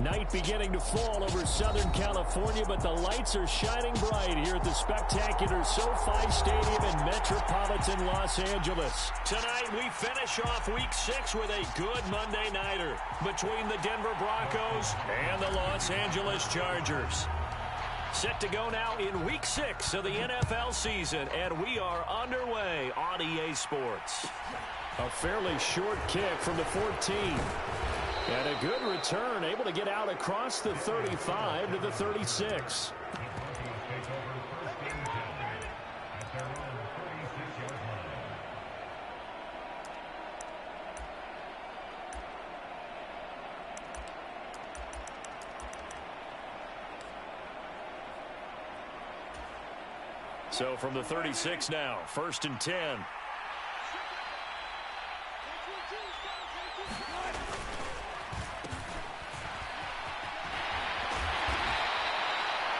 Night beginning to fall over Southern California, but the lights are shining bright here at the spectacular SoFi Stadium in metropolitan Los Angeles. Tonight, we finish off Week 6 with a good Monday nighter between the Denver Broncos and the Los Angeles Chargers. Set to go now in Week 6 of the NFL season, and we are underway on EA Sports. A fairly short kick from the 14. And a good return, able to get out across the 35 to the 36. So from the 36 now, 1st and 10.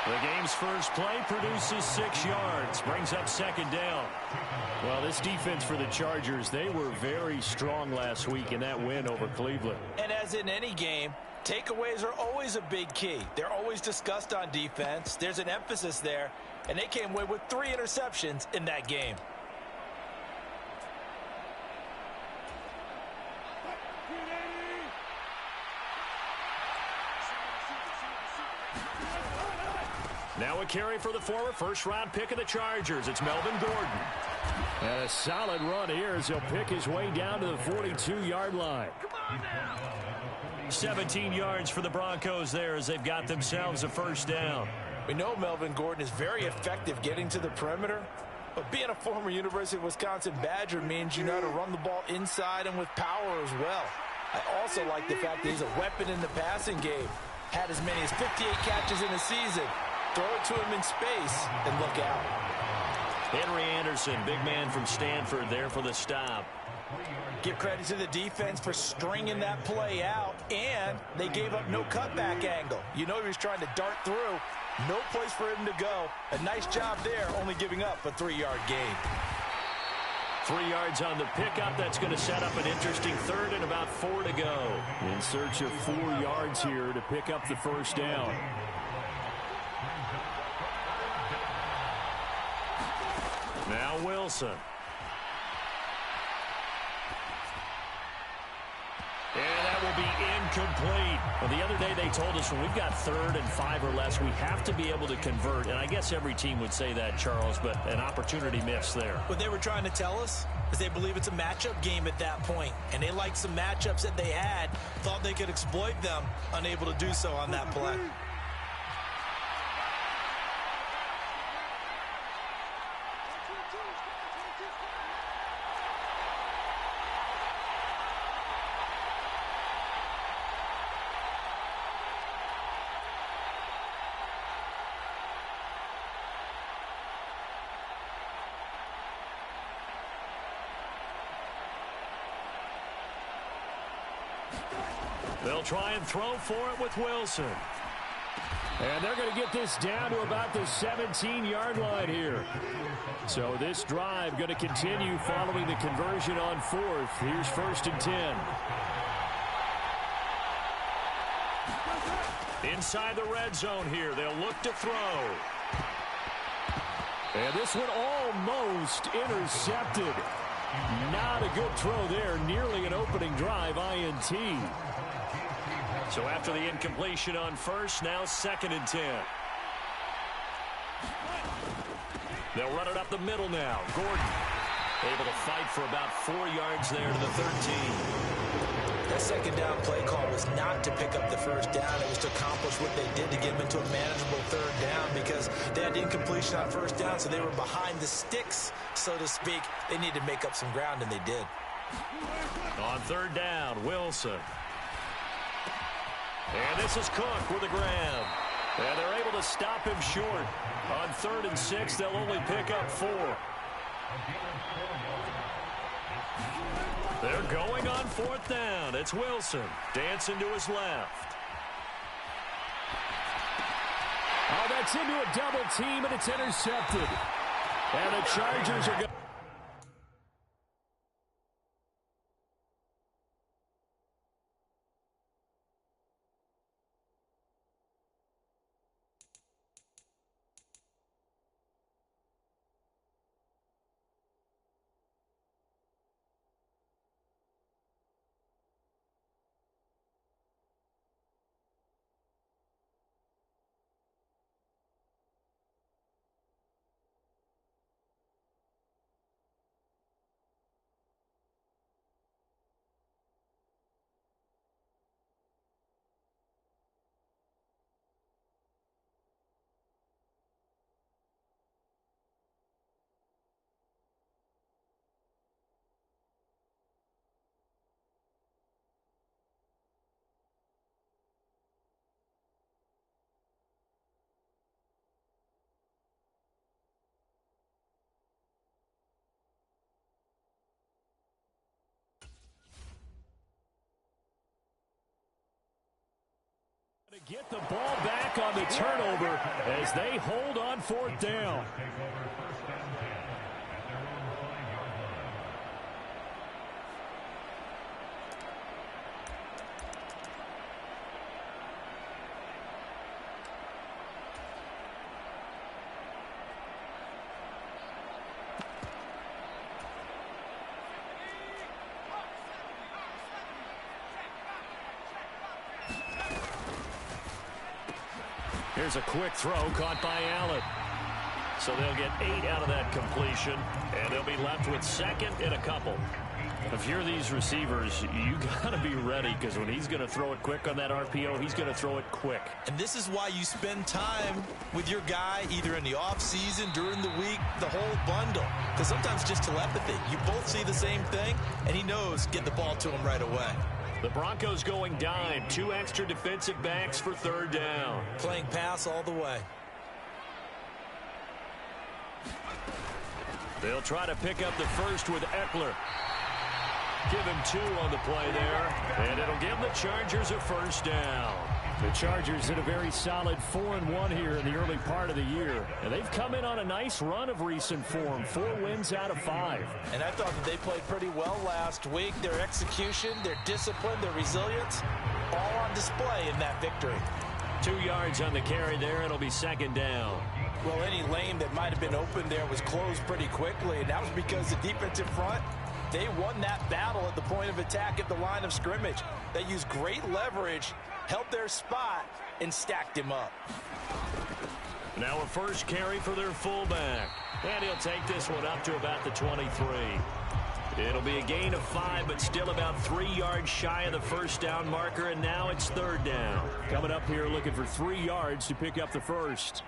The game's first play produces 6 yards, brings up 2nd down. Well, this defense for the Chargers, they were very strong last week in that win over Cleveland. And as in any game, takeaways are always a big key. They're always discussed on defense. There's an emphasis there, and they came away with 3 interceptions in that game. Now a carry for the former first-round pick of the Chargers. It's Melvin Gordon. And a solid run here as he'll pick his way down to the 42-yard line. 17 yards for the Broncos there as they've got themselves a 1st down. We know Melvin Gordon is very effective getting to the perimeter, but being a former University of Wisconsin Badger means you know how to run the ball inside and with power as well. I also like the fact that he's a weapon in the passing game. Had as many as 58 catches in a season. Throw it to him in space and look out. Henry Anderson, big man from Stanford, there for the stop. Give credit to the defense for stringing that play out, and they gave up no cutback angle. You know he was trying to dart through. No place for him to go. A nice job there, only giving up a 3-yard gain. 3 yards on the pickup. That's going to set up an interesting 3rd and about 4 to go. In search of 4 yards here to pick up the 1st down. Now Wilson. And that will be incomplete. Well, the other day they told us when we've got 3rd and 5 or less, we have to be able to convert. And I guess every team would say that, Charles, but an opportunity missed there. What they were trying to tell us is they believe it's a matchup game at that point. And they liked some matchups that they had, thought they could exploit them, unable to do so on that play. They'll try and throw for it with Wilson. And they're going to get this down to about the 17-yard line here. So this drive going to continue following the conversion on 4th. Here's 1st and 10. Inside the red zone here. They'll look to throw. And this one almost intercepted. Not a good throw there. Nearly an opening drive INT. So after the incompletion on 1st, now 2nd and 10. They'll run it up the middle now. Gordon able to fight for about 4 yards there to the 13. That 2nd down play call was not to pick up the 1st down. It was to accomplish what they did to get them into a manageable 3rd down because they had incompletion on 1st down, so they were behind the sticks, so to speak. They needed to make up some ground, and they did. On 3rd down, Wilson. And this is Cook with a grab. And they're able to stop him short. On 3rd and 6, they'll only pick up 4. They're going on 4th down. It's Wilson dancing to his left. Oh, that's into a double team, and it's intercepted. And the Chargers are going. Get the ball back on the turnover as they hold on fourth down. Here's a quick throw caught by Allen. So they'll get 8 out of that completion, and they'll be left with second and a couple. If you're these receivers, you got to be ready, because when he's going to throw it quick on that RPO, he's going to throw it quick. And this is why you spend time with your guy either in the offseason, during the week, the whole bundle. Because sometimes just telepathy. You both see the same thing, and he knows get the ball to him right away. The Broncos going dime. 2 extra defensive backs for third down. Playing pass all the way. They'll try to pick up the first with Eckler. Give him 2 on the play there, and it'll give the Chargers a first down. The Chargers hit a very solid 4-1 here in the early part of the year, and they've come in on a nice run of recent form, 4 wins out of 5. And I thought that they played pretty well last week. Their execution, their discipline, their resilience, all on display in that victory. 2 yards on the carry there. It'll be second down. Well, any lane that might have been open there was closed pretty quickly, and that was because the defensive front, they won that battle at the point of attack at the line of scrimmage. They used great leverage, held their spot, and stacked him up. Now a first carry for their fullback. And he'll take this one up to about the 23. It'll be a gain of 5, but still about 3 yards shy of the first down marker, and now it's third down. Coming up here looking for 3 yards to pick up the first.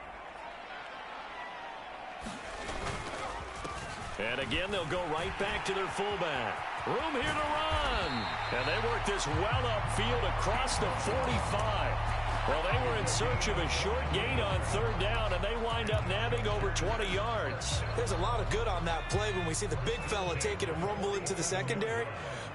And again, they'll go right back to their fullback. Room here to run. And they work this well upfield across the 45. Well, they were in search of a short gain on third down, and they wind up nabbing over 20 yards. There's a lot of good on that play when we see the big fella take it and rumble into the secondary.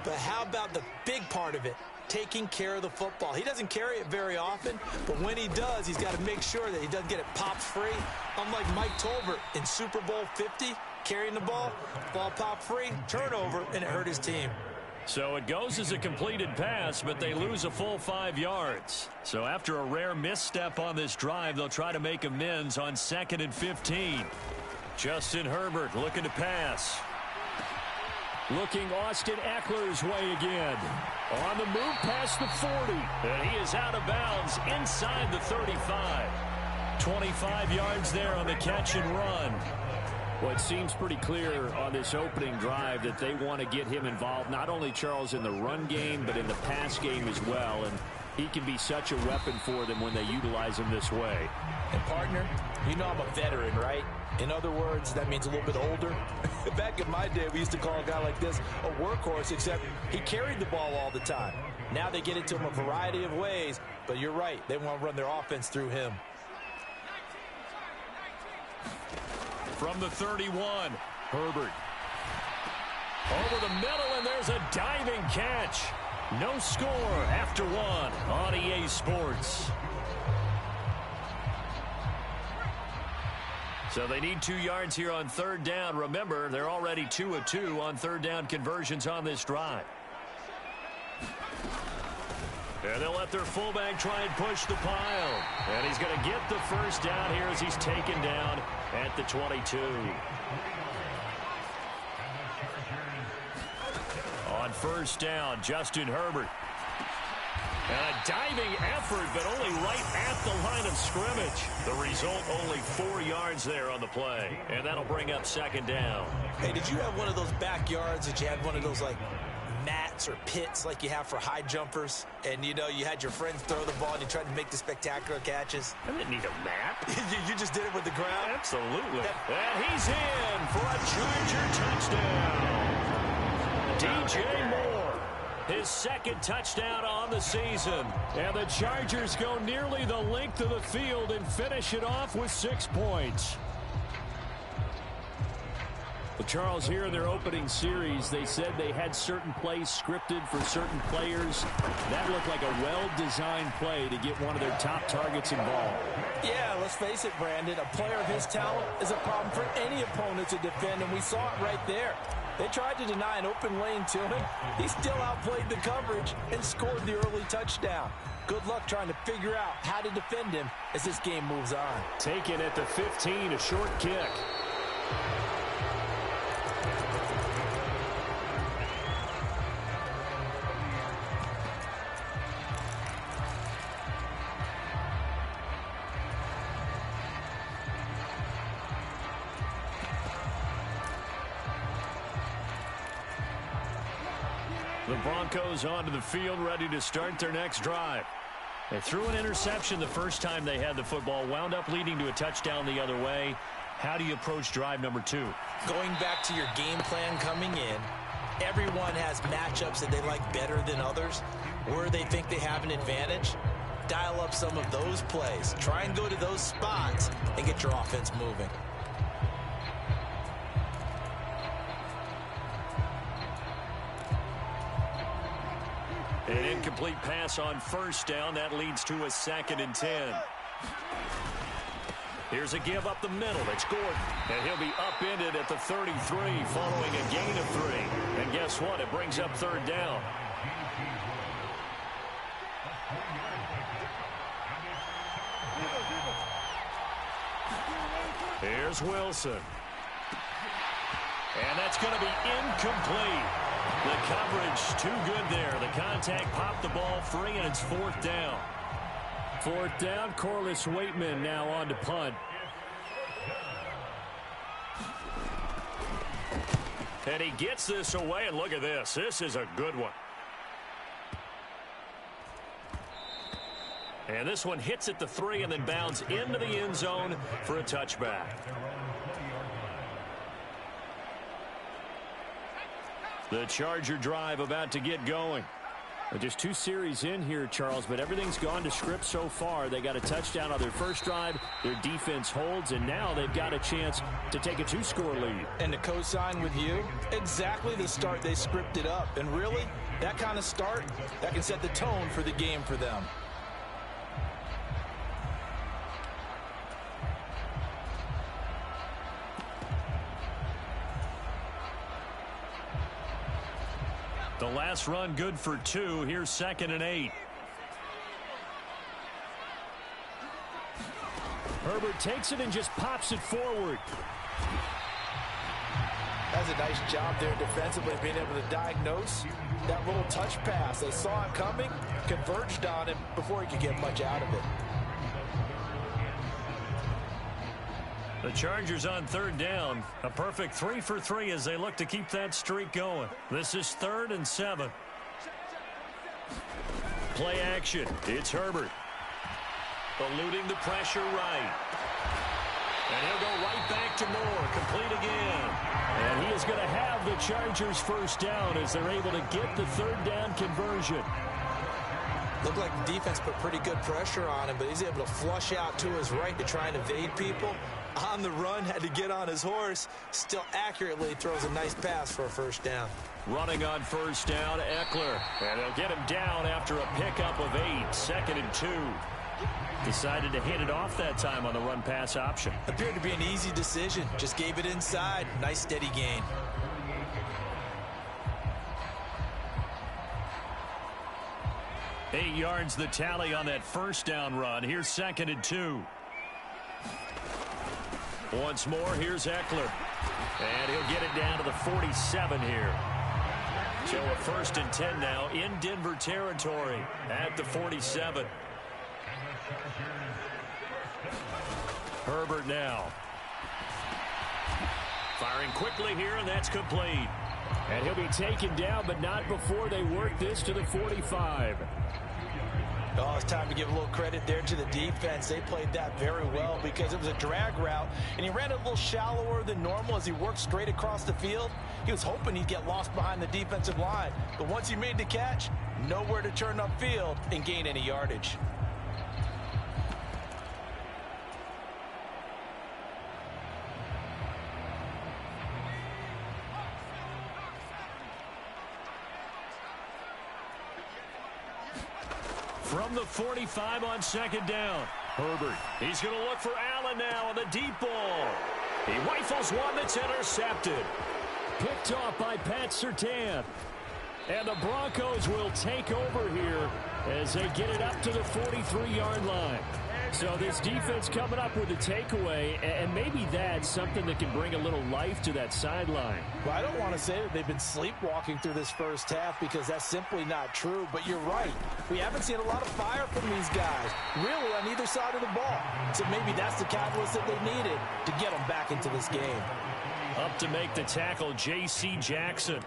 But how about the big part of it? Taking care of the football. He doesn't carry it very often, but when he does, he's got to make sure that he doesn't get it popped free. Unlike Mike Tolbert in Super Bowl 50, carrying the ball popped free, turnover, and it hurt his team. So it goes as a completed pass, but they lose a full 5 yards. So after a rare misstep on this drive, they'll try to make amends on 2nd and 15. Justin Herbert looking to pass. Looking Austin Eckler's way again. On the move past the 40. And he is out of bounds inside the 35. 25 yards there on the catch and run. Well, it seems pretty clear on this opening drive that they want to get him involved, not only, Charles, in the run game, but in the pass game as well. And he can be such a weapon for them when they utilize him this way. And, partner, you know I'm a veteran, right? In other words, that means a little bit older. Back in my day, we used to call a guy like this a workhorse, except he carried the ball all the time. Now they get it to him a variety of ways, but you're right. They want to run their offense through him. From the 31, Herbert. Over the middle, and there's a diving catch. No score after 1 on EA Sports. So they need 2 yards here on third down. Remember, they're already 2 of 2 on third down conversions on this drive. And they'll let their fullback try and push the pile. And he's going to get the first down here as he's taken down at the 22. On first down, Justin Herbert. And a diving effort, but only right at the line of scrimmage. The result, only 4 yards there on the play. And that'll bring up second down. Hey, did you have one of those backyards that you had one of those, like, mats or pits like you have for high jumpers, and you know you had your friends throw the ball and you tried to make the spectacular catches? I didn't need a map. you just did it with the ground? Absolutely. And he's in for a Charger touchdown. DJ Moore, his second touchdown on the season. And the Chargers go nearly the length of the field and finish it off with 6 points. Well, Charles, here in their opening series, they said they had certain plays scripted for certain players. That looked like a well-designed play to get one of their top targets involved. Yeah, let's face it, Brandon. A player of his talent is a problem for any opponent to defend, and we saw it right there. They tried to deny an open lane to him. He still outplayed the coverage and scored the early touchdown. Good luck trying to figure out how to defend him as this game moves on. Taken at the 15, a short kick. The Broncos onto the field, ready to start their next drive. They threw an interception the first time they had the football, wound up leading to a touchdown the other way. How do you approach drive number 2? Going back to your game plan coming in, everyone has matchups that they like better than others, where they think they have an advantage. Dial up some of those plays. Try and go to those spots and get your offense moving. An incomplete pass on first down. That leads to a 2nd and 10. Here's a give up the middle. It's Gordon. And he'll be upended at the 33 following a gain of 3. And guess what? It brings up 3rd down. Here's Wilson. And that's going to be incomplete. The coverage too good there. The contact popped the ball free, and it's 4th down. 4th down, Corliss Waitman now on to punt. And he gets this away, and look at this. This is a good one. And this one hits at the 3 and then bounds into the end zone for a touchback. The Charger drive about to get going. Just 2 series in here, Charles, but everything's gone to script so far. They got a touchdown on their first drive. Their defense holds, and now they've got a chance to take a 2-score lead. And to co-sign with you, exactly the start they scripted up. And really, that kind of start, that can set the tone for the game for them. The last run good for 2. Here's 2nd and 8. Herbert takes it and just pops it forward. That's a nice job there defensively, being able to diagnose that little touch pass. They saw it coming, converged on him before he could get much out of it. The Chargers on 3rd down. A perfect 3 for 3 as they look to keep that streak going. This is 3rd and 7. Play action. It's Herbert. Eluding the pressure right. And he'll go right back to Moore. Complete again. And he is going to have the Chargers first down as they're able to get the 3rd down conversion. Looked like the defense put pretty good pressure on him, but he's able to flush out to his right to try and evade people. On the run, had to get on his horse. Still accurately throws a nice pass for a first down. Running on first down, Eckler. And they'll get him down after a pickup of 8. 2nd and 2. Decided to hit it off that time on the run-pass option. Appeared to be an easy decision. Just gave it inside. Nice steady gain. Eight yards the tally on that first down run. Here's 2nd and 2. Once more, here's Eckler. And he'll get it down to the 47 here. So a 1st and 10 now in Denver territory at the 47. Herbert now. Firing quickly here, and that's complete. And he'll be taken down, but not before they work this to the 45. Oh, it's time to give a little credit there to the defense. They played that very well because it was a drag route, and he ran it a little shallower than normal as he worked straight across the field. He was hoping he'd get lost behind the defensive line, but once he made the catch, nowhere to turn upfield and gain any yardage. From the 45 on second down. Herbert. He's going to look for Allen now on the deep ball. He rifles one that's intercepted. Picked off by Pat Surtain. And the Broncos will take over here as they get it up to the 43-yard line. So this defense coming up with a takeaway, and maybe that's something that can bring a little life to that sideline. Well, I don't want to say that they've been sleepwalking through this first half because that's simply not true, but you're right. We haven't seen a lot of fire from these guys, really, on either side of the ball. So maybe that's the catalyst that they needed to get them back into this game. Up to make the tackle, J.C. Jackson.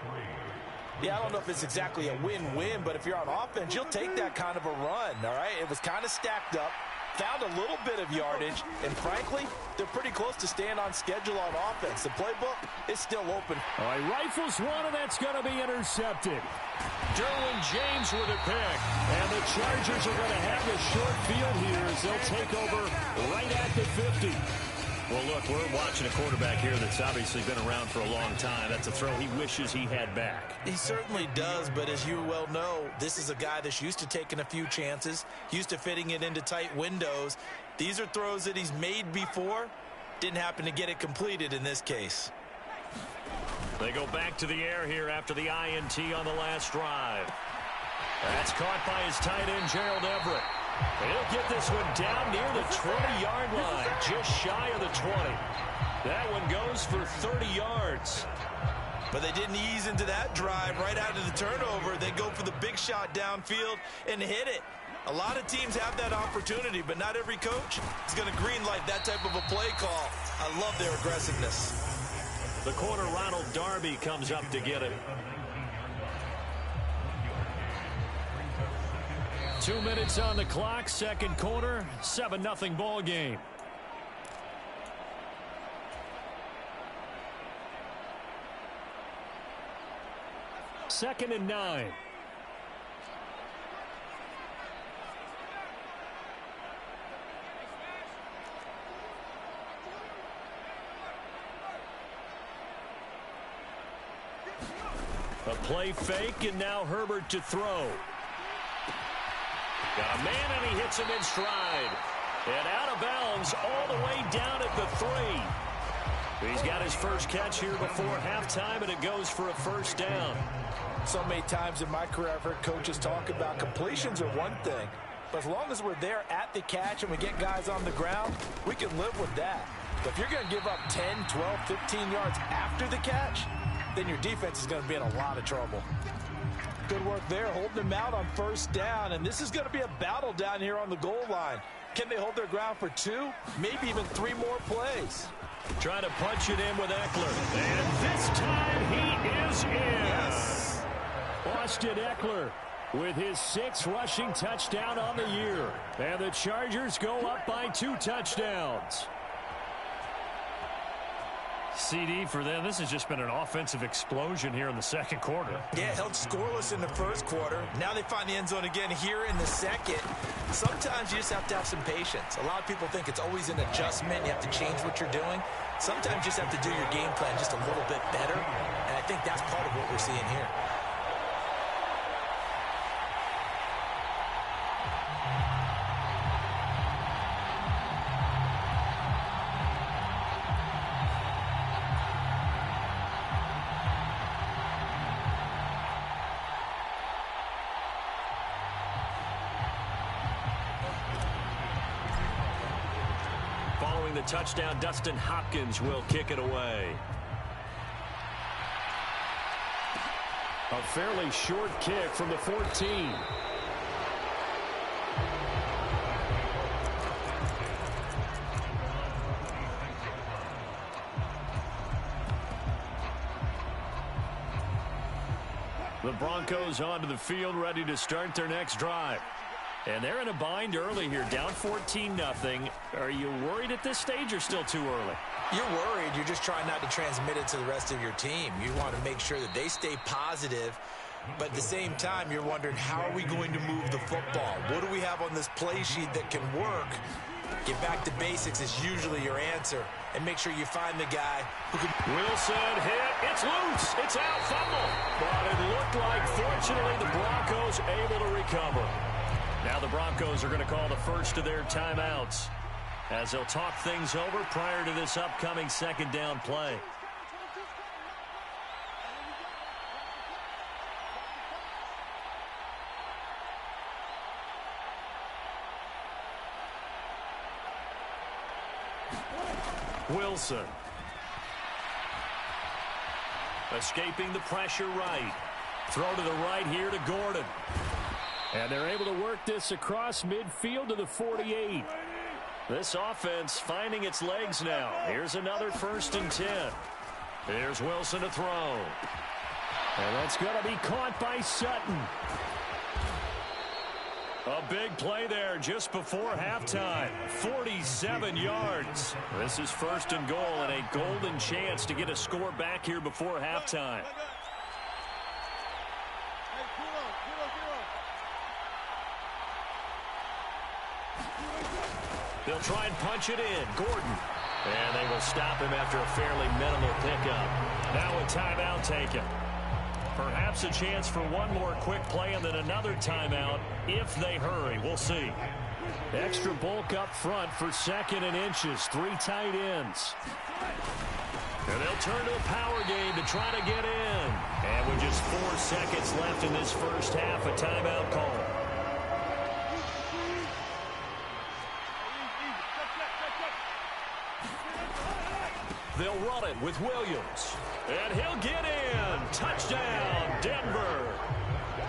Yeah, I don't know if it's exactly a win-win, but if you're on offense, you'll take that kind of a run, all right? It was kind of stacked up. Found a little bit of yardage, and frankly, they're pretty close to staying on schedule on offense. The playbook is still open. All right, rifles one, and that's going to be intercepted. Derwin James with a pick, and the Chargers are going to have the short field here as they'll take over right at the 50. Well, look, we're watching a quarterback here that's obviously been around for a long time. That's a throw he wishes he had back. He certainly does, but as you well know, this is a guy that's used to taking a few chances, used to fitting it into tight windows. These are throws that he's made before. Didn't happen to get it completed in this case. They go back to the air here after the INT on the last drive. That's caught by his tight end, Gerald Everett. He'll get this one down near the 20-yard line, just shy of the 20. That one goes for 30 yards. But they didn't ease into that drive right out of the turnover. They go for the big shot downfield and hit it. A lot of teams have that opportunity, but not every coach is going to greenlight that type of a play call. I love their aggressiveness. The corner, Ronald Darby, comes up to get it. 2 minutes on the clock, second quarter, 7-0 ball game. Second and 9. A play fake, and now Herbert to throw. Got a man, and he hits him in stride. And out of bounds all the way down at the 3. He's got his first catch here before halftime, and it goes for a first down. So many times in my career I've heard coaches talk about completions are one thing, but as long as we're there at the catch and we get guys on the ground, we can live with that. But if you're going to give up 10, 12, 15 yards after the catch, then your defense is going to be in a lot of trouble. Good work there, holding them out on first down, and this is going to be a battle down here on the goal line. Can they hold their ground for 2, maybe even 3 more plays? Trying to punch it in with Eckler, and this time he is in. Yes. Austin Eckler with his 6th rushing touchdown on the year, and the Chargers go up by 2 touchdowns. CD for them. This has just been an offensive explosion here in the second quarter. Yeah, held scoreless in the first quarter. Now they find the end zone again here in the second. Sometimes you just have to have some patience. A lot of people think it's always an adjustment. You have to change what you're doing. Sometimes you just have to do your game plan just a little bit better. And I think that's part of what we're seeing here. The touchdown, Dustin Hopkins will kick it away. A fairly short kick from the 14. The Broncos onto the field, ready to start their next drive. And they're in a bind early here, down 14-0. Are you worried at this stage or still too early? You're worried. You're just trying not to transmit it to the rest of your team. You want to make sure that they stay positive. But at the same time, you're wondering, how are we going to move the football? What do we have on this play sheet that can work? Get back to basics is usually your answer. And make sure you find the guy who can... Wilson hit. It's loose. It's out. Fumble. But it looked like, fortunately, the Broncos able to recover. Now Now the Broncos are going to call the first of their timeouts as they'll talk things over prior to this upcoming second down play. Wilson. Escaping the pressure right. Throw to the right here to Gordon. And they're able to work this across midfield to the 48. This offense finding its legs now. Here's another 1st and 10. Here's Wilson to throw. And that's going to be caught by Sutton. A big play there just before halftime. 47 yards. This is 1st and goal and a golden chance to get a score back here before halftime. They'll try and punch it in. Gordon. And they will stop him after a fairly minimal pickup. Now a timeout taken. Perhaps a chance for one more quick play and then another timeout if they hurry. We'll see. Extra bulk up front for 2nd and inches. 3 tight ends. And they'll turn to a power game to try to get in. And with just 4 seconds left in this first half, a timeout call. They'll run it with Williams. And he'll get in. Touchdown, Denver.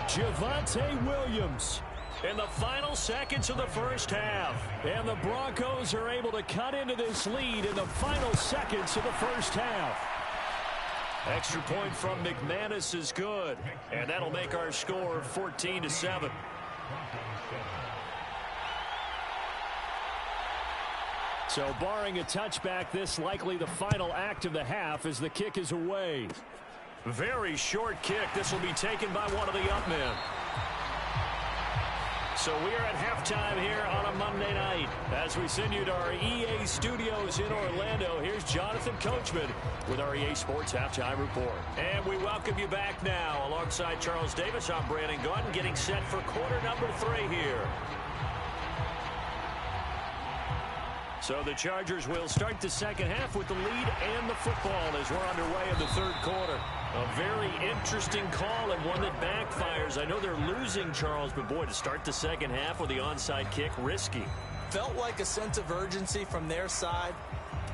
Javonte Williams in the final seconds of the first half. And the Broncos are able to cut into this lead in the final seconds of the first half. Extra point from McManus is good. And that'll make our score 14-7. So barring a touchback, this likely the final act of the half as the kick is away. Very short kick. This will be taken by one of the up men. So we are at halftime here on a Monday night. As we send you to our EA studios in Orlando, here's Jonathan Coachman with our EA Sports Halftime Report. And we welcome you back now. Alongside Charles Davis, I'm Brandon Gaudin, getting set for quarter number 3 here. So the Chargers will start the second half with the lead and the football as we're underway in the third quarter. A very interesting call and one that backfires. I know they're losing, Charles, but boy, to start the second half with the onside kick, risky. Felt like a sense of urgency from their side,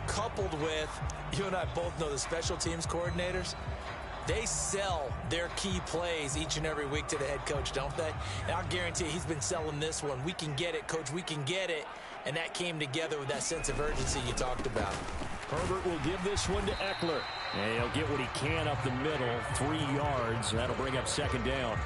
coupled with, you and I both know the special teams coordinators, they sell their key plays each and every week to the head coach, don't they? And I'll guarantee he's been selling this one. We can get it, coach, we can get it. And that came together with that sense of urgency you talked about. Herbert will give this one to Eckler. And he'll get what he can up the middle, 3 yards. That'll bring up second down.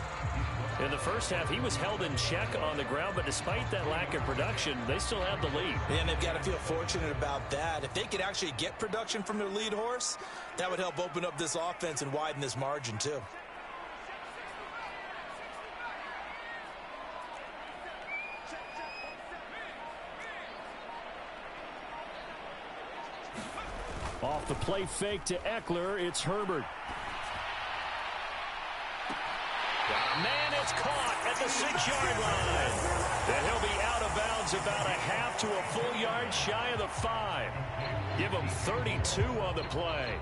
In the first half, he was held in check on the ground, but despite that lack of production, they still have the lead. And they've got to feel fortunate about that. If they could actually get production from their lead horse, that would help open up this offense and widen this margin too. Off the play fake to Eckler, it's Herbert. Man, it's caught at the 6-yard line. And he'll be out of bounds about a half to a full yard shy of the 5. Give him 32 on the play.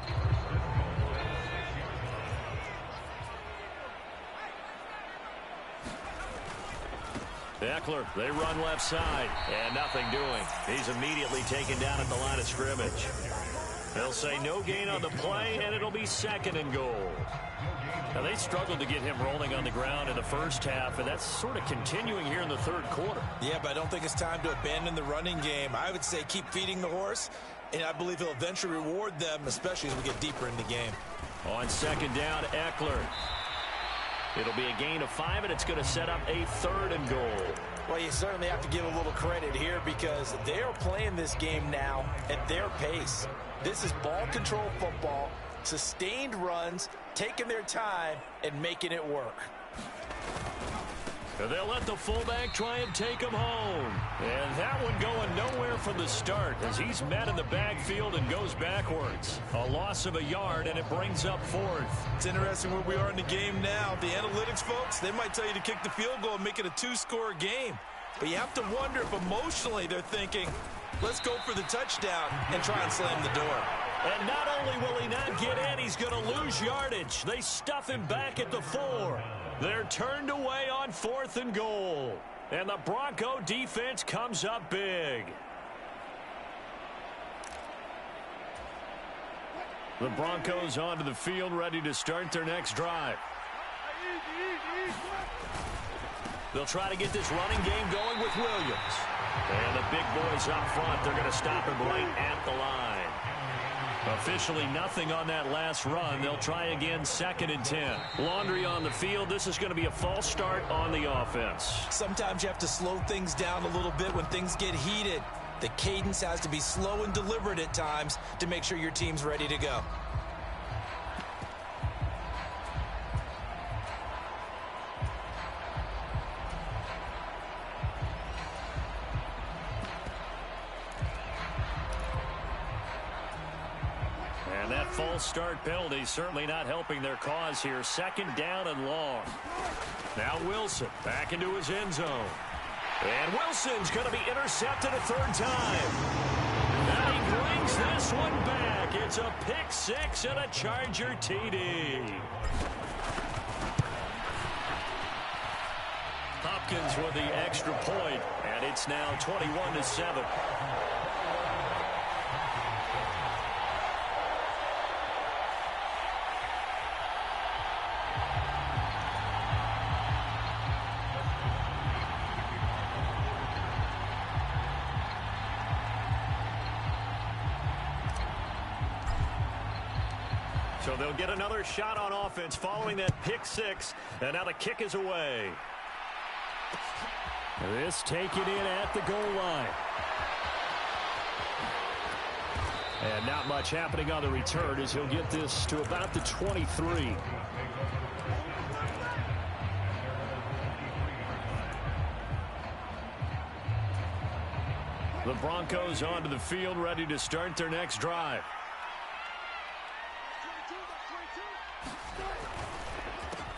Eckler, they run left side, and nothing doing. He's immediately taken down at the line of scrimmage. They'll say no gain on the play, and it'll be 2nd and goal. Now, they struggled to get him rolling on the ground in the first half, and that's sort of continuing here in the third quarter. Yeah, but I don't think it's time to abandon the running game. I would say keep feeding the horse, and I believe he'll eventually reward them, especially as we get deeper in the game. On second down, Eckler. It'll be a gain of 5, and it's going to set up a 3rd and goal. Well, you certainly have to give a little credit here because they are playing this game now at their pace. This is ball control football, sustained runs, taking their time, and making it work. And they'll let the fullback try and take him home. And that one going nowhere from the start as he's met in the backfield and goes backwards. A loss of a yard, and it brings up 4th. It's interesting where we are in the game now. The analytics folks, they might tell you to kick the field goal and make it a 2-score game. But you have to wonder if emotionally they're thinking, let's go for the touchdown and try and slam the door. And not only will he not get in, he's going to lose yardage. They stuff him back at the 4. They're turned away on 4th and goal. And the Bronco defense comes up big. The Broncos onto the field, ready to start their next drive. They'll try to get this running game going with Williams. And the big boys up front, they're going to stop him right at the line. Officially nothing on that last run. They'll try again, 2nd and 10. Laundry on the field. This is going to be a false start on the offense. Sometimes you have to slow things down a little bit when things get heated. The cadence has to be slow and deliberate at times to make sure your team's ready to go. And that false start penalty certainly not helping their cause here. 2nd down and long. Now Wilson back into his end zone. And Wilson's going to be intercepted a 3rd time. And he brings this one back. It's a pick 6 and a Charger TD. Hopkins with the extra point, and it's now 21-7. So they'll get another shot on offense following that pick 6, and now the kick is away. This taken in at the goal line. And not much happening on the return as he'll get this to about the 23. The Broncos onto the field, ready to start their next drive.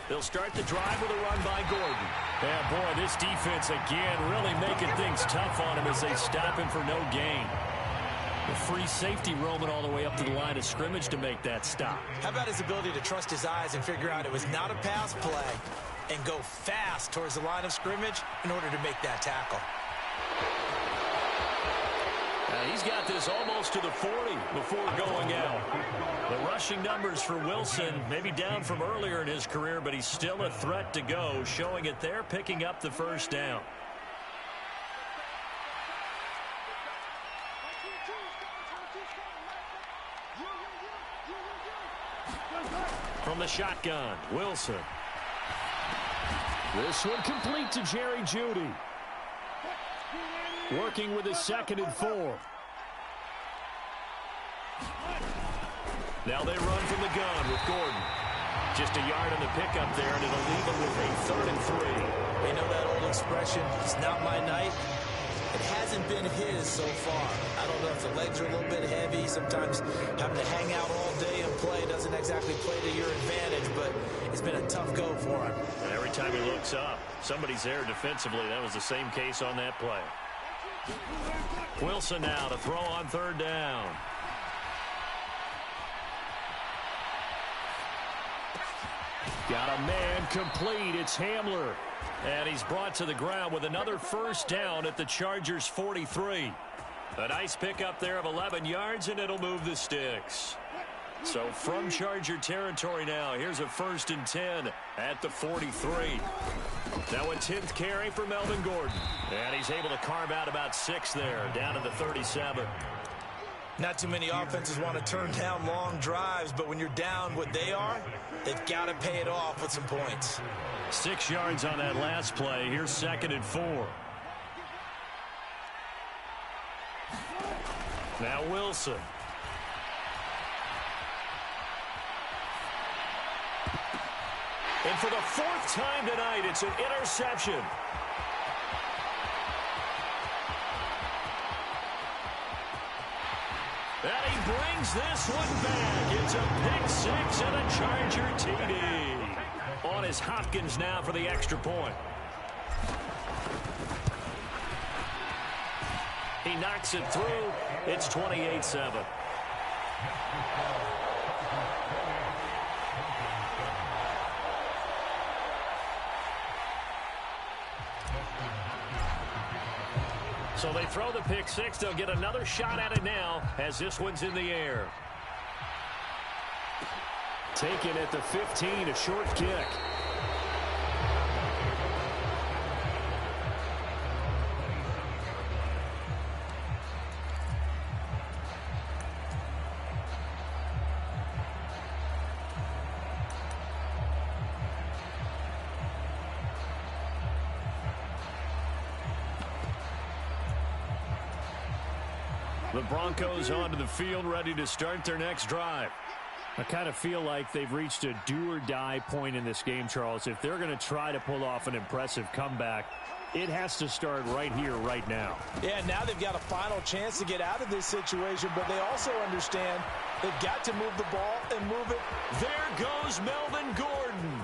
They'll start the drive with a run by Gordon. Yeah, boy, this defense again really making things tough on him as they stop him for no gain. The free safety roaming all the way up to the line of scrimmage to make that stop. How about his ability to trust his eyes and figure out it was not a pass play and go fast towards the line of scrimmage in order to make that tackle? He's got this almost to the 40 before going out. The rushing numbers for Wilson maybe down from earlier in his career, but he's still a threat to go, showing it there, picking up the 1st down. From the shotgun, Wilson. This one complete to Jerry Jeudy. Working with his 2nd and 4. Now they run from the gun with Gordon. Just a yard on the pickup there, and it'll leave him with a 3rd and 3. You know that old expression, it's not my night? It hasn't been his so far. I don't know if the legs are a little bit heavy. Sometimes having to hang out all day and play doesn't exactly play to your advantage, but it's been a tough go for him. And every time he looks up, somebody's there defensively. That was the same case on that play. Wilson now to throw on 3rd down. Got a man complete. It's Hamler. And he's brought to the ground with another 1st down at the Chargers' 43. A nice pickup there of 11 yards, and it'll move the sticks. So from Charger territory now, here's a 1st and 10 at the 43. Now a 10th carry for Melvin Gordon. And he's able to carve out about 6 there, down to the 37. Not too many offenses want to turn down long drives, but when you're down what they are, they've got to pay it off with some points. 6 yards on that last play. Here's 2nd and 4. Now Wilson. And for the 4th time tonight, it's an interception. And he brings this one back. It's a pick 6 and a Charger TD. On is Hopkins now for the extra point. He knocks it through. It's 28-7. So they throw the pick six. They'll get another shot at it now as this one's in the air. Taken at the 15, a short kick. The Broncos onto the field, ready to start their next drive. I kind of feel like they've reached a do-or-die point in this game, Charles. If they're going to try to pull off an impressive comeback, it has to start right here, right now. Yeah, now they've got a final chance to get out of this situation, but they also understand they've got to move the ball and move it. There goes Melvin Gordon.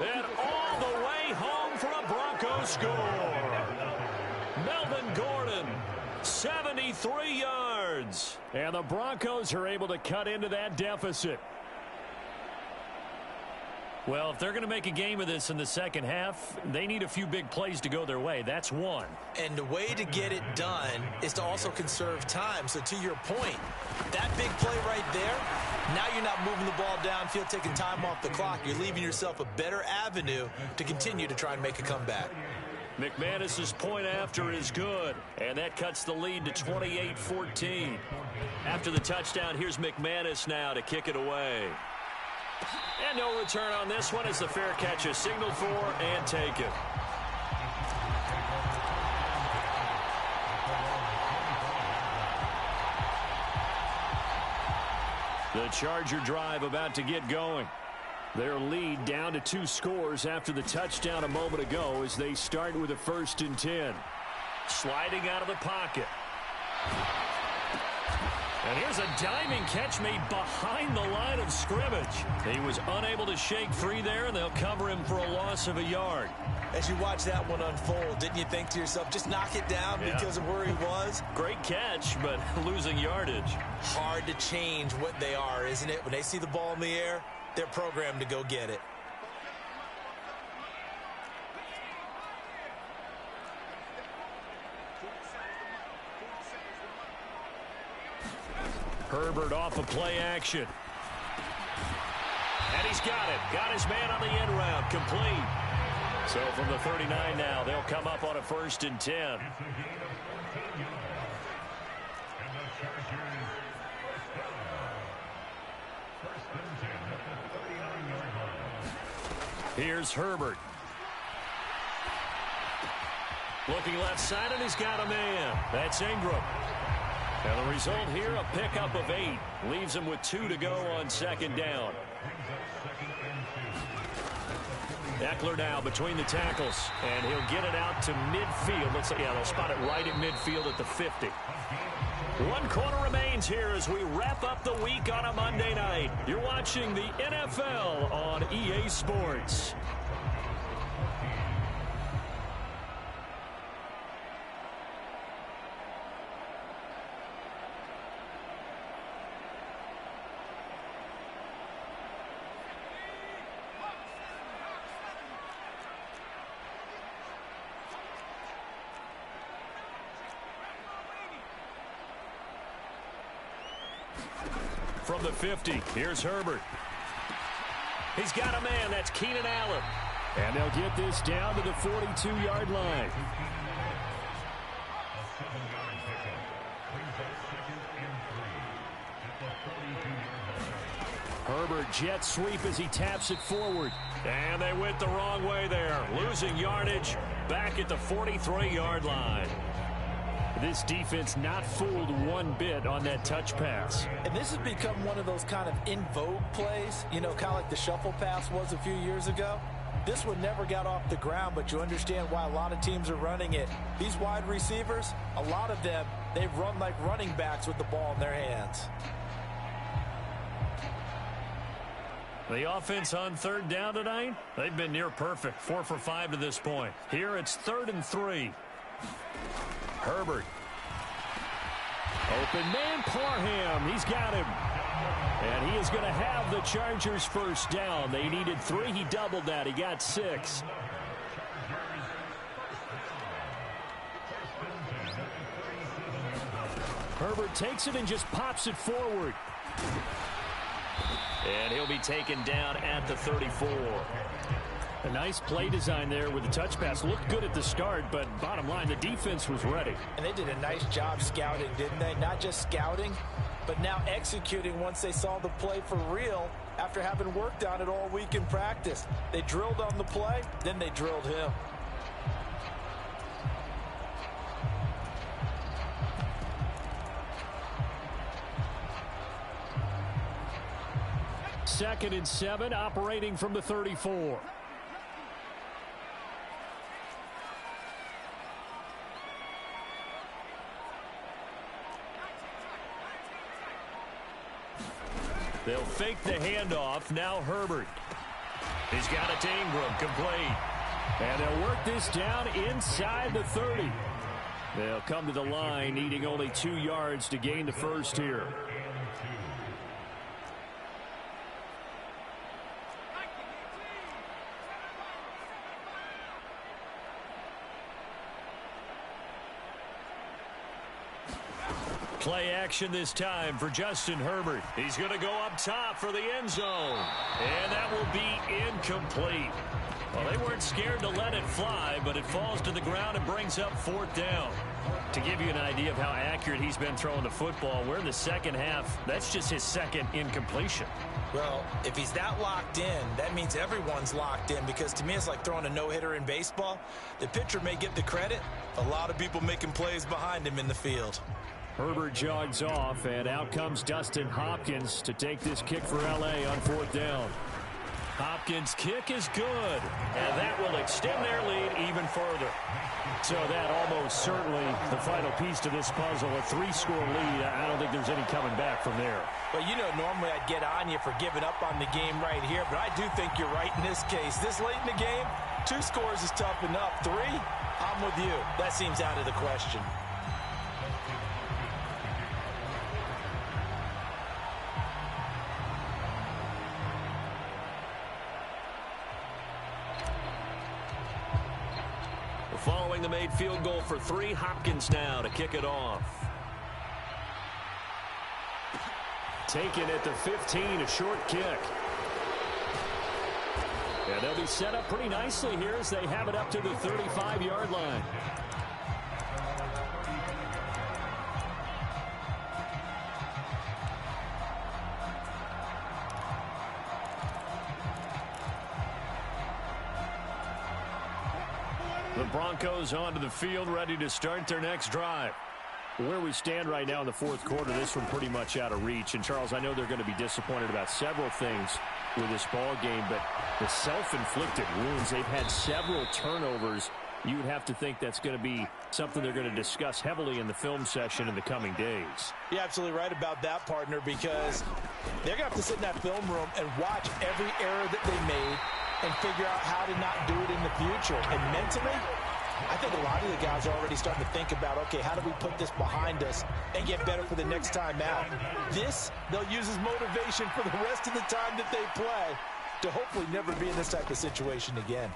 And all the way home for a Broncos score. Melvin Gordon, 73 yards. And the Broncos are able to cut into that deficit. Well, if they're going to make a game of this in the second half, they need a few big plays to go their way. That's one. And the way to get it done is to also conserve time. So to your point, that big play right there, now you're not moving the ball downfield, taking time off the clock. You're leaving yourself a better avenue to continue to try and make a comeback. McManus's point after is good, and that cuts the lead to 28-14. After the touchdown, here's McManus now to kick it away. And no return on this one as the fair catch is signaled for and taken. The Charger drive about to get going. Their lead down to 2 scores after the touchdown a moment ago as they start with a 1st and 10. Sliding out of the pocket. And here's a diving catch made behind the line of scrimmage. He was unable to shake free there, and they'll cover him for a loss of a yard. As you watch that one unfold, didn't you think to yourself, just knock it down because of where he was? Great catch, but losing yardage. Hard to change what they are, isn't it? When they see the ball in the air, they're programmed to go get it. Herbert off of play action. And he's got it. Got his man on the end route. Complete. So from the 39 now, they'll come up on a 1st and 10. Here's Herbert. Looking left side, and he's got a man. That's Ingram. And the result here, a pickup of 8. Leaves him with 2 to go on 2nd down. Eckler now between the tackles, and he'll get it out to midfield. Let's see, yeah, they'll spot it right at midfield at the 50. 1 quarter remains here as we wrap up the week on a Monday night. You're watching the NFL on EA Sports. From the 50, here's Herbert. He's got a man. That's Keenan Allen. And they'll get this down to the 42-yard line. Herbert jet sweep as he taps it forward. And they went the wrong way there. Losing yardage back at the 43-yard line. This defense not fooled one bit on that touch pass. And this has become one of those kind of in vogue plays, you know, kind of like the shuffle pass was a few years ago. This one never got off the ground, but you understand why a lot of teams are running it. These wide receivers, a lot of them, they run like running backs with the ball in their hands. The offense on 3rd down tonight, they've been near perfect. 4 for 5 to this point. Here it's 3rd and 3. Herbert. Open man, Parham. He's got him. And he is going to have the Chargers first down. They needed 3. He doubled that. He got 6. Herbert takes it and just pops it forward. And he'll be taken down at the 34. A nice play design there with the touch pass. Looked good at the start, but bottom line, the defense was ready. And they did a nice job scouting, didn't they? Not just scouting, but now executing once they saw the play for real after having worked on it all week in practice. They drilled on the play, then they drilled him. Second and 7, operating from the 34. They'll fake the handoff. Now Herbert. He's got it to Ingram. Complete. And they'll work this down inside the 30. They'll come to the line, needing only 2 yards to gain the first here. Play action this time for Justin Herbert. He's going to go up top for the end zone. And that will be incomplete. Well, they weren't scared to let it fly, but it falls to the ground and brings up 4th down. To give you an idea of how accurate he's been throwing the football, we're in the second half. That's just his second incompletion. Well, if he's that locked in, that means everyone's locked in, because to me it's like throwing a no-hitter in baseball. The pitcher may get the credit. A lot of people making plays behind him in the field. Herbert jogs off, and out comes Dustin Hopkins to take this kick for L.A. on 4th down. Hopkins' kick is good, and that will extend their lead even further. So that almost certainly the final piece to this puzzle, a 3-score lead. I don't think there's any coming back from there. Well, you know, normally I'd get on you for giving up on the game right here, but I do think you're right in this case. This late in the game, 2 scores is tough enough. 3, I'm with you. That seems out of the question. Following the made field goal for 3, Hopkins now to kick it off. Taken at the 15, a short kick. And they'll be set up pretty nicely here as they have it up to the 35-yard line. The Broncos onto the field, ready to start their next drive. Where we stand right now in the 4th quarter, this one pretty much out of reach. And, Charles, I know they're going to be disappointed about several things with this ball game, but the self-inflicted wounds, they've had several turnovers. You would have to think that's going to be something they're going to discuss heavily in the film session in the coming days. You're absolutely right about that, partner, because they're going to have to sit in that film room and watch every error that they made and figure out how to not do it in the future. And mentally, I think a lot of the guys are already starting to think about, okay, how do we put this behind us and get better for the next time out? This, they'll use as motivation for the rest of the time that they play to hopefully never be in this type of situation again.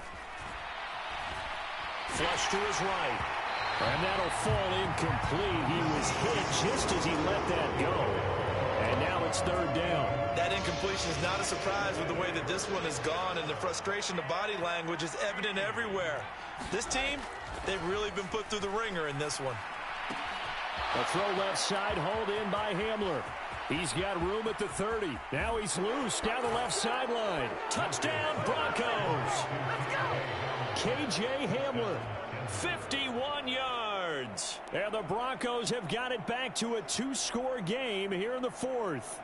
Flush to his right. And that'll fall incomplete. He was hit just as he let that go. And now it's 3rd down. That incompletion is not a surprise with the way that this one has gone, and the frustration, the body language is evident everywhere. This team, they've really been put through the ringer in this one. A throw left side, hauled in by Hamler. He's got room at the 30. Now he's loose down the left sideline. Touchdown, Broncos. K.J. Hamler, 51 yards. And the Broncos have got it back to a 2-score game here in the 4th.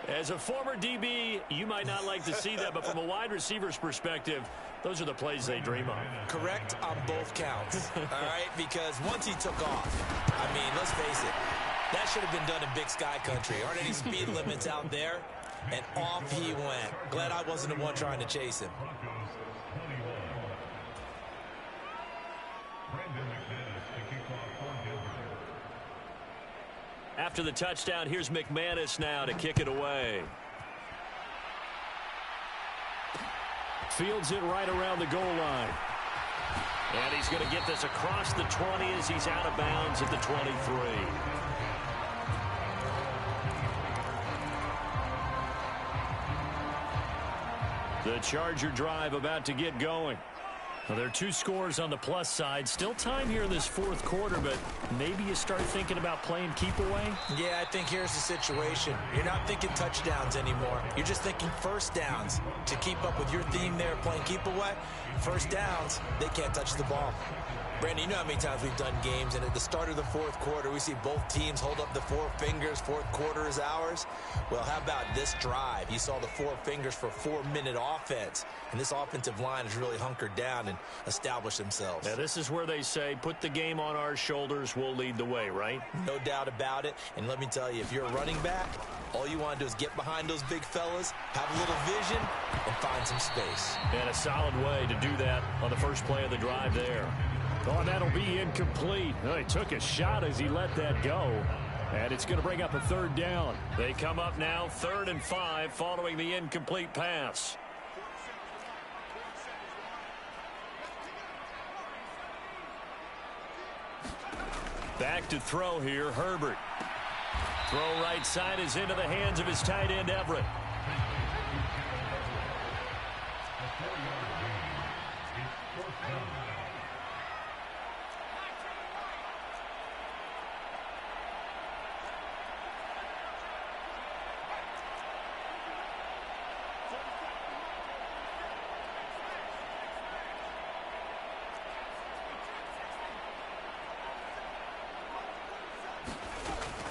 As a former DB, you might not like to see that, but from a wide receiver's perspective, those are the plays they dream of. Correct on both counts, all right? Because once he took off, I mean, let's face it, that should have been done in Big Sky Country. Aren't any speed limits out there? And off he went. Glad I wasn't the one trying to chase him. After the touchdown, here's McManus now to kick it away. Fields it right around the goal line. And he's going to get this across the 20 as he's out of bounds at the 23. The Charger drive about to get going. Well, there are 2 scores on the plus side. Still time here in this fourth quarter, but maybe you start thinking about playing keep away? Yeah, I think here's the situation. You're not thinking touchdowns anymore. You're just thinking first downs. To keep up with your theme there, playing keep away, first downs, they can't touch the ball. Brandon, you know how many times we've done games, and at the start of the fourth quarter, we see both teams hold up the 4 fingers, fourth quarter is ours. Well, how about this drive? You saw the 4 fingers for 4-minute offense, and this offensive line has really hunkered down and established themselves. Now, this is where they say, put the game on our shoulders, we'll lead the way, right? No doubt about it, and let me tell you, if you're a running back, all you want to do is get behind those big fellas, have a little vision, and find some space. And a solid way to do that on the first play of the drive there. Oh, that'll be incomplete. Oh, he took a shot as he let that go. And it's going to bring up a third down. They come up now 3rd and 5 following the incomplete pass. Back to throw here, Herbert. Throw right side is into the hands of his tight end, Everett.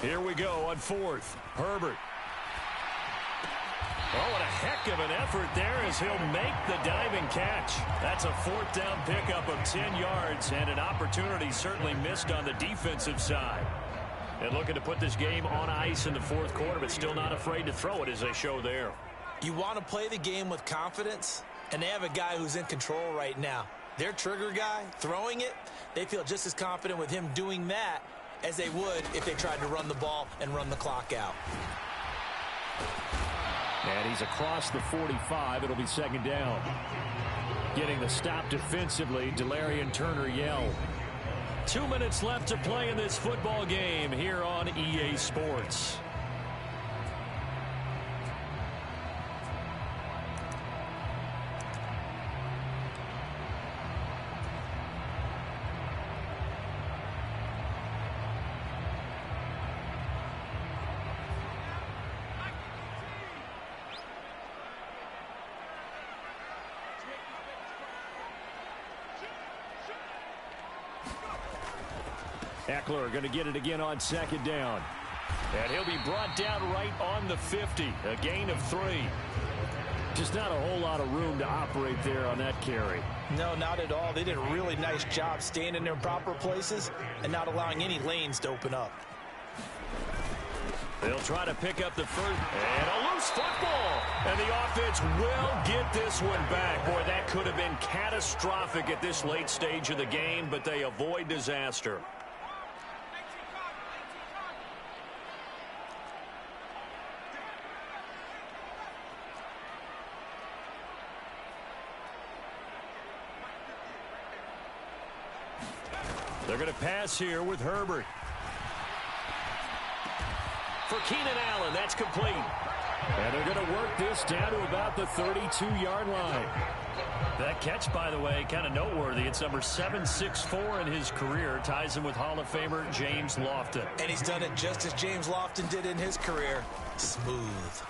Here we go on 4th. Herbert. Oh, what a heck of an effort there as he'll make the diving catch. That's a 4th down pickup of 10 yards and an opportunity certainly missed on the defensive side. And looking to put this game on ice in the fourth quarter, but still not afraid to throw it as they show there. You want to play the game with confidence, and they have a guy who's in control right now. Their trigger guy, throwing it, they feel just as confident with him doing that as they would if they tried to run the ball and run the clock out. And he's across the 45. It'll be 2nd down. Getting the stop defensively, Delarian Turner yelled. 2 minutes left to play in this football game here on EA Sports. Eckler going to get it again on 2nd down. And he'll be brought down right on the 50. A gain of 3. Just not a whole lot of room to operate there on that carry. No, not at all. They did a really nice job staying in their proper places and not allowing any lanes to open up. They'll try to pick up the first. And a loose football. And the offense will get this one back. Boy, that could have been catastrophic at this late stage of the game, but they avoid disaster. They're going to pass here with Herbert. For Keenan Allen, that's complete. And they're going to work this down to about the 32-yard line. That catch, by the way, kind of noteworthy. It's number 764 in his career. Ties him with Hall of Famer James Lofton. And he's done it just as James Lofton did in his career. Smooth.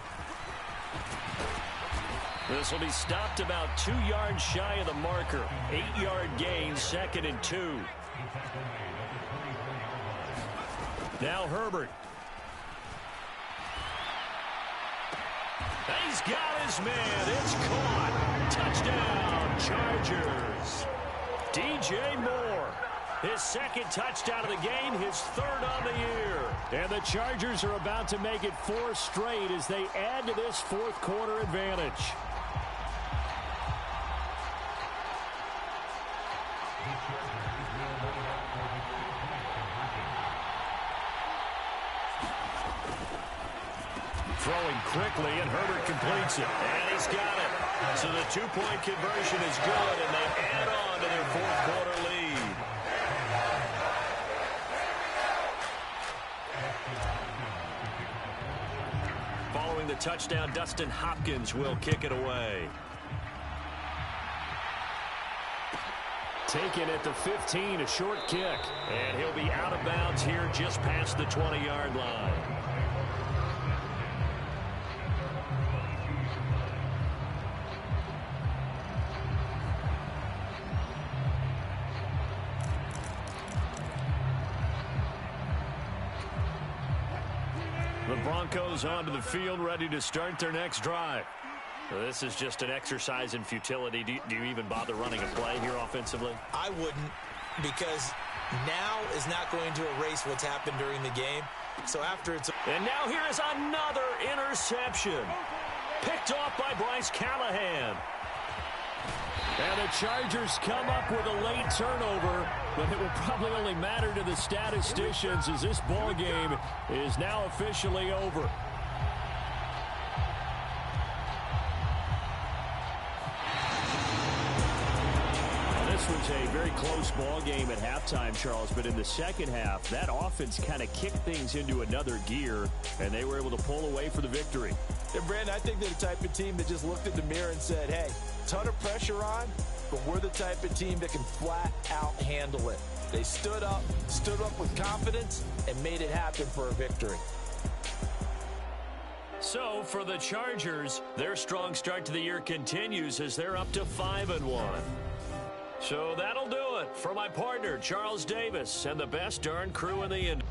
This will be stopped about 2 yards shy of the marker. 8-yard gain, 2nd and 2. Now Herbert. He's got his man. It's caught. Touchdown, Chargers. DJ Moore. His 2nd touchdown of the game, his 3rd on the year. And the Chargers are about to make it 4 straight as they add to this fourth quarter advantage. throwing quickly, and Herbert completes it. And he's got it. So the two-point conversion is good, and they add on to their fourth-quarter lead. Following the touchdown, Dustin Hopkins will kick it away. Taken at the 15, a short kick. And he'll be out of bounds here just past the 20-yard line. The Broncos onto the field, ready to start their next drive. Well, this is just an exercise in futility. Do you even bother running a play here offensively? I wouldn't, because now is not going to erase what's happened during the game. So after it's... And now here is another interception. Picked off by Bryce Callahan. And the Chargers come up with a late turnover, but it will probably only matter to the statisticians as this ball game is now officially over. This was a very close ball game at halftime, Charles, but in the second half, that offense kind of kicked things into another gear, and they were able to pull away for the victory. And Brandon, I think they're the type of team that just looked in the mirror and said, hey, ton of pressure on, but we're the type of team that can flat out handle it. They stood up with confidence, and made it happen for a victory. So for the Chargers, their strong start to the year continues as they're up to 5-1. So that'll do it for my partner, Charles Davis, and the best darn crew in the industry.